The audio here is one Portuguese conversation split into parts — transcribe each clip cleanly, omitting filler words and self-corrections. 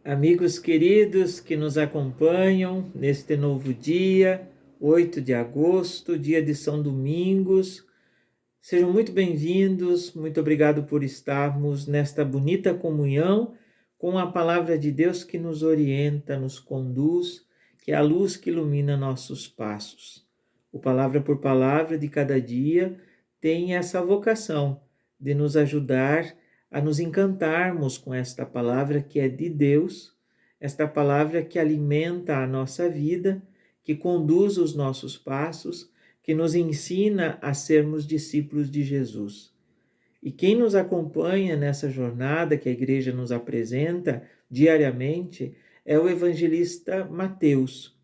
Amigos queridos que nos acompanham neste novo dia, 8 de agosto, dia de São Domingos, sejam muito bem-vindos, muito obrigado por estarmos nesta bonita comunhão com a palavra de Deus que nos orienta, nos conduz, que é a luz que ilumina nossos passos. O Palavra por Palavra de cada dia tem essa vocação de nos ajudar a nos encantarmos com esta palavra que é de Deus, esta palavra que alimenta a nossa vida, que conduz os nossos passos, que nos ensina a sermos discípulos de Jesus. E quem nos acompanha nessa jornada que a igreja nos apresenta diariamente é o evangelista Mateus,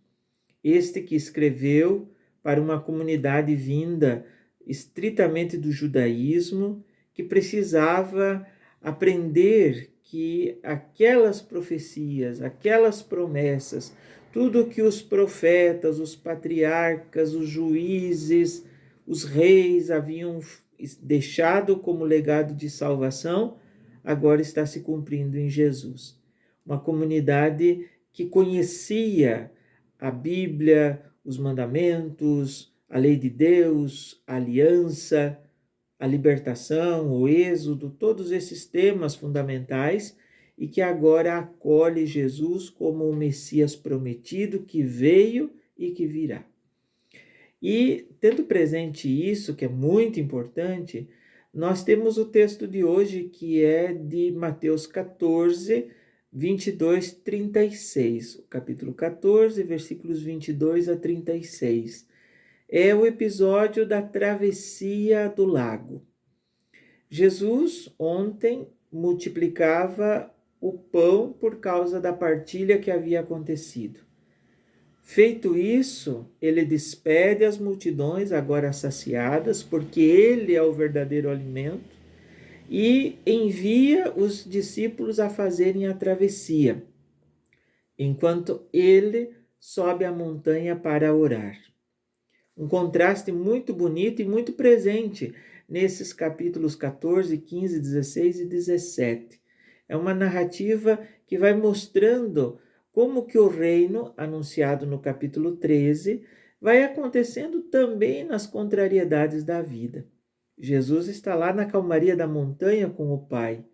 este que escreveu para uma comunidade vinda estritamente do judaísmo, que precisava aprender que aquelas profecias, aquelas promessas, tudo que os profetas, os patriarcas, os juízes, os reis haviam deixado como legado de salvação, agora está se cumprindo em Jesus. Uma comunidade que conhecia a Bíblia, os mandamentos, a lei de Deus, a aliança, a libertação, o êxodo, todos esses temas fundamentais e que agora acolhe Jesus como o Messias prometido que veio e que virá. E tendo presente isso, que é muito importante, nós temos o texto de hoje que é de Mateus 14, 22, 36. O capítulo 14, versículos 22 a 36. É o episódio da travessia do lago. Jesus ontem multiplicava o pão por causa da partilha que havia acontecido. Feito isso, ele despede as multidões agora saciadas, porque ele é o verdadeiro alimento, e envia os discípulos a fazerem a travessia, enquanto ele sobe a montanha para orar. Um contraste muito bonito e muito presente nesses capítulos 14, 15, 16 e 17. É uma narrativa que vai mostrando como que o reino, anunciado no capítulo 13, vai acontecendo também nas contrariedades da vida. Jesus está lá na calmaria da montanha com o Pai.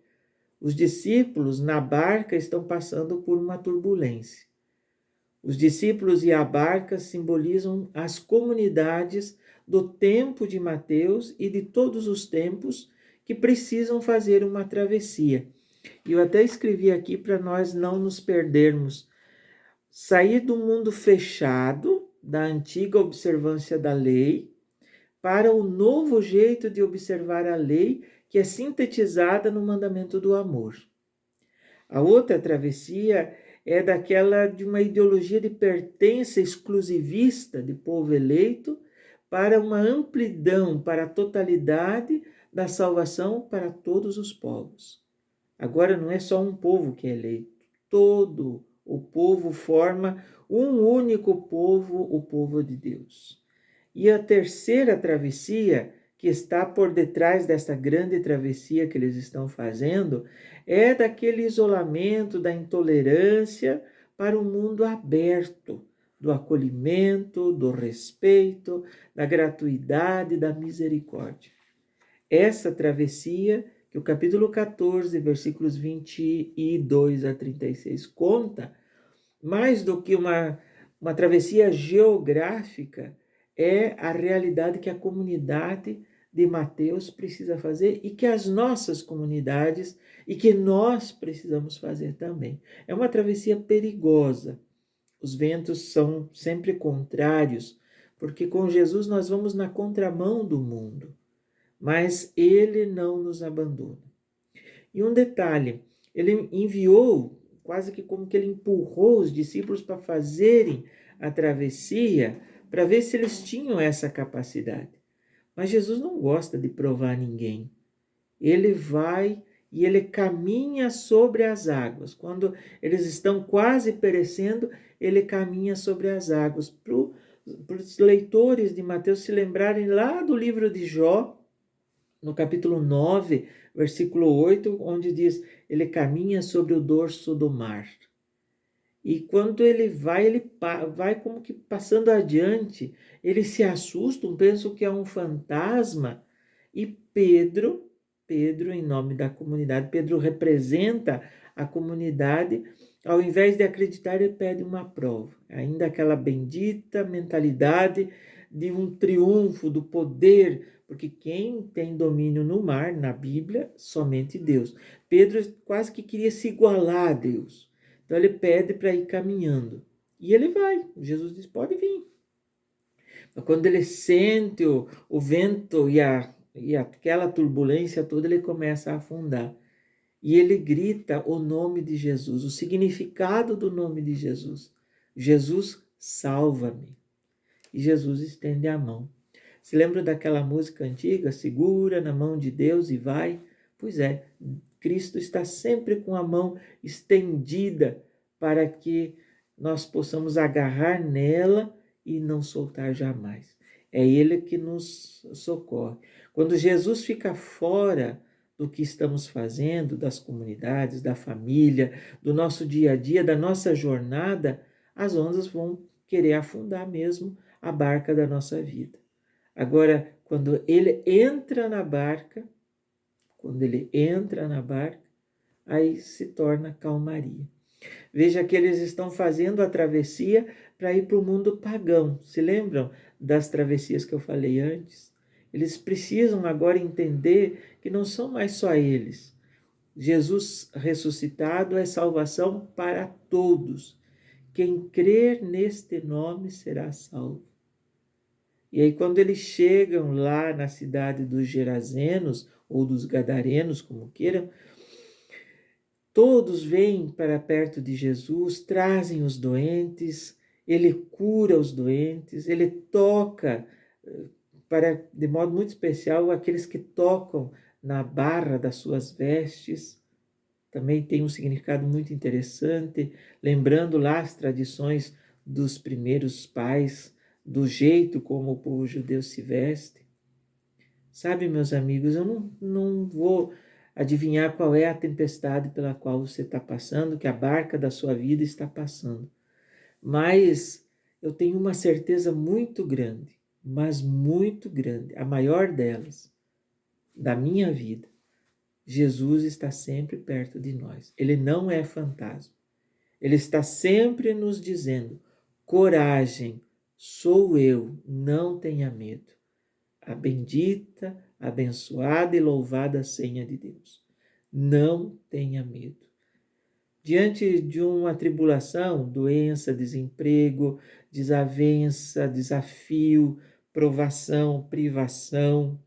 Os discípulos na barca estão passando por uma turbulência. Os discípulos e a barca simbolizam as comunidades do tempo de Mateus e de todos os tempos que precisam fazer uma travessia. E eu até escrevi aqui para nós não nos perdermos. Sair do mundo fechado, da antiga observância da lei, para o novo jeito de observar a lei, que é sintetizada no mandamento do amor. A outra travessia é daquela de uma ideologia de pertença exclusivista de povo eleito para uma amplidão, para a totalidade da salvação para todos os povos. Agora não é só um povo que é eleito, todo o povo forma um único povo, o povo de Deus. E a terceira travessia, que está por detrás dessa grande travessia que eles estão fazendo, é daquele isolamento, da intolerância para um mundo aberto, do acolhimento, do respeito, da gratuidade, da misericórdia. Essa travessia que o capítulo 14, versículos 22 a 36 conta, mais do que uma travessia geográfica, é a realidade que a comunidade de Mateus precisa fazer e que as nossas comunidades e que nós precisamos fazer também. É uma travessia perigosa. Os ventos são sempre contrários, porque com Jesus nós vamos na contramão do mundo, mas ele não nos abandona. E um detalhe, ele enviou, quase que como que ele empurrou os discípulos para fazerem a travessia, para ver se eles tinham essa capacidade. Mas Jesus não gosta de provar ninguém. Ele vai e ele caminha sobre as águas. Quando eles estão quase perecendo, ele caminha sobre as águas. Para os leitores de Mateus se lembrarem lá do livro de Jó, no capítulo 9, versículo 8, onde diz, ele caminha sobre o dorso do mar. E quando ele vai como que passando adiante, eles se assustam, pensam que é um fantasma, e Pedro, em nome da comunidade, Pedro representa a comunidade, ao invés de acreditar, ele pede uma prova. Ainda aquela bendita mentalidade de um triunfo do poder, porque quem tem domínio no mar, na Bíblia, somente Deus. Pedro quase que queria se igualar a Deus. Então ele pede para ir caminhando. E ele vai. Jesus diz, pode vir. Mas quando ele sente o vento e aquela turbulência toda, ele começa a afundar. E ele grita o nome de Jesus, o significado do nome de Jesus. Jesus, salva-me. E Jesus estende a mão. Se lembra daquela música antiga? Segura na mão de Deus e vai. Pois é, Cristo está sempre com a mão estendida para que nós possamos agarrar nela e não soltar jamais. É Ele que nos socorre. Quando Jesus fica fora do que estamos fazendo, das comunidades, da família, do nosso dia a dia, da nossa jornada, as ondas vão querer afundar mesmo a barca da nossa vida. Agora, quando ele entra na barca, aí se torna calmaria. Veja que eles estão fazendo a travessia para ir para o mundo pagão. Se lembram das travessias que eu falei antes? Eles precisam agora entender que não são mais só eles. Jesus ressuscitado é salvação para todos. Quem crer neste nome será salvo. E aí, quando eles chegam lá na cidade dos Gerazenos, ou dos Gadarenos, como queiram, todos vêm para perto de Jesus, trazem os doentes, ele cura os doentes, ele toca, de modo muito especial, aqueles que tocam na barra das suas vestes. Também tem um significado muito interessante, lembrando lá as tradições dos primeiros pais, do jeito como o povo judeu se veste. Sabe, meus amigos, eu não vou adivinhar qual é a tempestade pela qual você está passando, que a barca da sua vida está passando. Mas eu tenho uma certeza muito grande, mas muito grande, a maior delas, da minha vida. Jesus está sempre perto de nós. Ele não é fantasma. Ele está sempre nos dizendo, coragem, sou eu, não tenha medo. A bendita, abençoada e louvada senha de Deus. Não tenha medo. Diante de uma tribulação, doença, desemprego, desavença, desafio, provação, privação,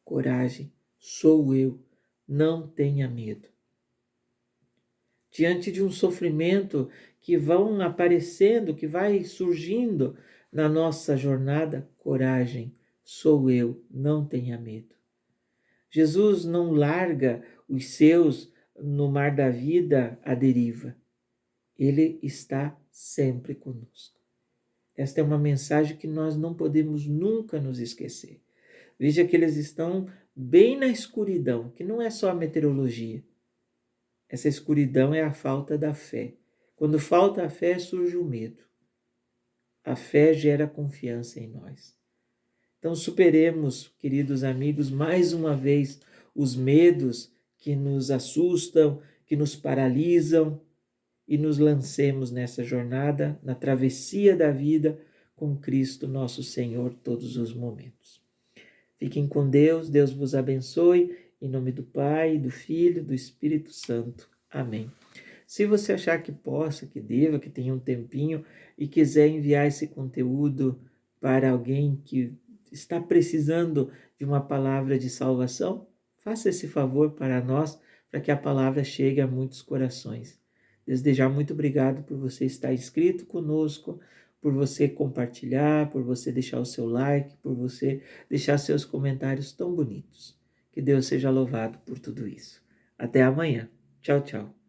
coragem, sou eu, não tenha medo. Diante de um sofrimento que vão aparecendo, que vai surgindo na nossa jornada, coragem, sou eu, não tenha medo. Jesus não larga os seus no mar da vida à deriva. Ele está sempre conosco. Esta é uma mensagem que nós não podemos nunca nos esquecer. Veja que eles estão bem na escuridão, que não é só a meteorologia. Essa escuridão é a falta da fé. Quando falta a fé, surge o medo. A fé gera confiança em nós. Então, superemos, queridos amigos, mais uma vez os medos que nos assustam, que nos paralisam e nos lancemos nessa jornada, na travessia da vida com Cristo, nosso Senhor, todos os momentos. Fiquem com Deus, Deus vos abençoe, em nome do Pai, do Filho e do Espírito Santo. Amém. Se você achar que possa, que deva, que tenha um tempinho e quiser enviar esse conteúdo para alguém que está precisando de uma palavra de salvação, faça esse favor para nós, para que a palavra chegue a muitos corações. Desde já, muito obrigado por você estar inscrito conosco, por você compartilhar, por você deixar o seu like, por você deixar seus comentários tão bonitos. Que Deus seja louvado por tudo isso. Até amanhã. Tchau, tchau.